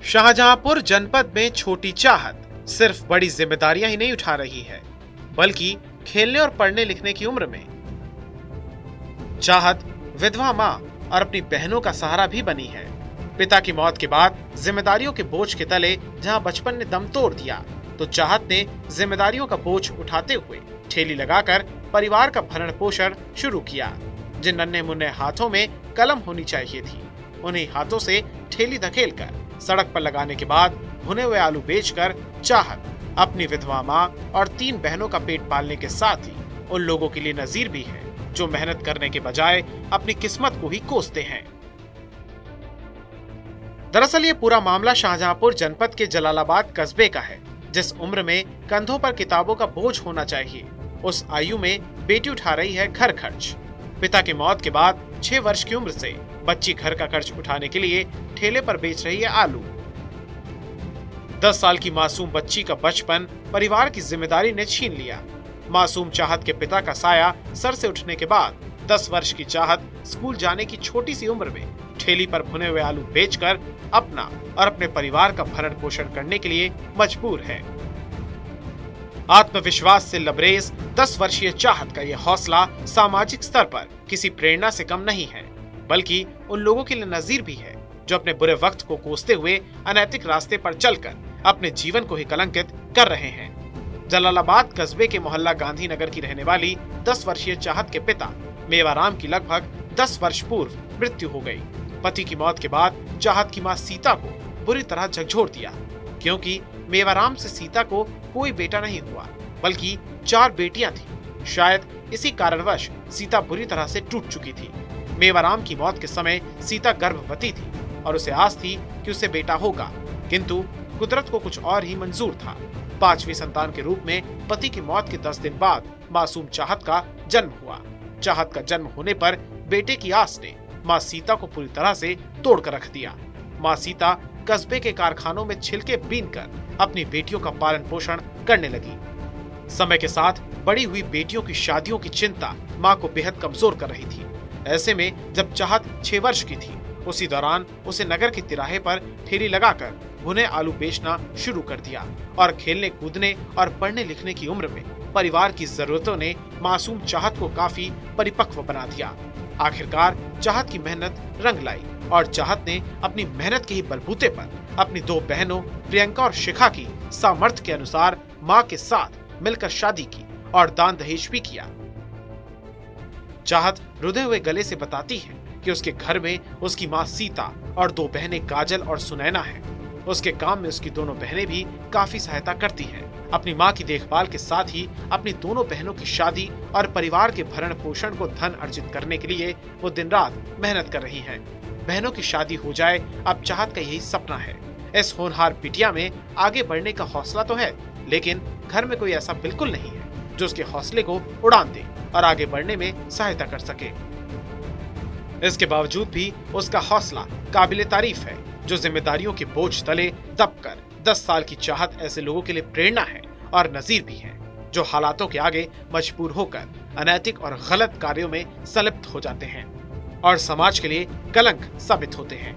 शाहजहांपुर जनपद में छोटी चाहत सिर्फ बड़ी जिम्मेदारियां ही नहीं उठा रही है, बल्कि खेलने और पढ़ने लिखने की उम्र में चाहत विधवा मां और अपनी बहनों का सहारा भी बनी है। पिता की मौत के बाद जिम्मेदारियों के बोझ के तले जहां बचपन ने दम तोड़ दिया, तो चाहत ने जिम्मेदारियों का बोझ उठाते हुए ठेली लगाकर परिवार का भरण पोषण शुरू किया। जिन नन्हे मुन्ने हाथों में कलम होनी चाहिए थी, उन्हीं हाथों से ठेली धकेलकर सड़क पर लगाने के बाद भुने हुए आलू बेचकर चाहत अपनी विधवा मां और 3 बहनों का पेट पालने के साथ ही उन लोगों के लिए नजीर भी है जो मेहनत करने के बजाय अपनी किस्मत को ही कोसते हैं। दरअसल ये पूरा मामला शाहजहांपुर जनपद के जलालाबाद कस्बे का है, जिस उम्र में कंधों पर किताबों का बोझ होना चाहिए, उस आयु में बेटी उठा रही है घर खर्च। पिता की मौत के बाद 6 वर्ष की उम्र से बच्ची घर का खर्च उठाने के लिए ठेले पर बेच रही है आलू। 10 साल की मासूम बच्ची का बचपन परिवार की जिम्मेदारी ने छीन लिया। मासूम चाहत के पिता का साया सर से उठने के बाद 10 वर्ष की चाहत स्कूल जाने की छोटी सी उम्र में ठेली पर भुने हुए आलू बेचकर अपना और अपने परिवार का भरण पोषण करने के लिए मजबूर है। आत्मविश्वास से लबरेज 10 वर्षीय चाहत का यह हौसला सामाजिक स्तर पर किसी प्रेरणा से कम नहीं है, बल्कि उन लोगों के लिए नजीर भी है जो अपने बुरे वक्त को कोसते हुए अनैतिक रास्ते पर चलकर अपने जीवन को ही कलंकित कर रहे हैं। जलालाबाद कस्बे के मोहल्ला गांधीनगर की रहने वाली 10 वर्षीय चाहत के पिता मेवाराम की लगभग 10 वर्ष पूर्व मृत्यु हो गई। पति की मौत के बाद चाहत की मां सीता को बुरी तरह झकझोर दिया, क्योंकि मेवाराम से सीता को कोई बेटा नहीं हुआ, बल्कि 4 बेटियां थीं। शायद इसी कारणवश सीता बुरी तरह से टूट चुकी थी। मेवाराम की मौत के समय सीता गर्भवती थी और उसे आस थी कि उसे बेटा होगा, किंतु कुदरत को कुछ और ही मंजूर था। 5वीं संतान के रूप में पति की मौत के 10 दिन बाद मासूम चाहत का जन्म हुआ। चाहत का जन्म होने पर बेटे की आस ने मां सीता को पूरी तरह से तोड़ कर रख दिया। मां सीता कस्बे के कारखानों में छिलके बीनकर अपनी बेटियों का पालन पोषण करने लगी। समय के साथ बड़ी हुई बेटियों की शादियों की चिंता मां को बेहद कमजोर कर रही थी। ऐसे में जब चाहत 6 वर्ष की थी, उसी दौरान उसे नगर के तिराहे पर ठेली लगाकर भुने आलू बेचना शुरू कर दिया और खेलने कूदने और पढ़ने लिखने की उम्र में परिवार की जरूरतों ने मासूम चाहत को काफी परिपक्व बना दिया। आखिरकार चाहत की मेहनत रंग लाई और चाहत ने अपनी मेहनत के ही बलबूते पर अपनी 2 बहनों प्रियंका और शिखा की सामर्थ्य के अनुसार मां के साथ मिलकर शादी की और दान दहेज भी किया। चाहत रुधे हुए गले से बताती है कि उसके घर में उसकी मां सीता और 2 बहनें काजल और सुनैना हैं। उसके काम में उसकी दोनों बहनें भी काफी सहायता करती हैं। अपनी मां की देखभाल के साथ ही अपनी दोनों बहनों की शादी और परिवार के भरण पोषण को धन अर्जित करने के लिए वो दिन रात मेहनत कर रही हैं। बहनों की शादी हो जाए, अब चाहत का यही सपना है। इस होनहार बिटिया में आगे बढ़ने का हौसला तो है, लेकिन घर में कोई ऐसा बिल्कुल नहीं है जो उसके हौसले को उड़ान दे और आगे बढ़ने में सहायता कर सके। इसके बावजूद भी उसका हौसला काबिले तारीफ है, जो जिम्मेदारियों के बोझ तले दबकर 10 साल की चाहत ऐसे लोगों के लिए प्रेरणा है और नजीर भी है, जो हालातों के आगे मजबूर होकर अनैतिक और गलत कार्यों में संलिप्त हो जाते हैं और समाज के लिए कलंक साबित होते हैं।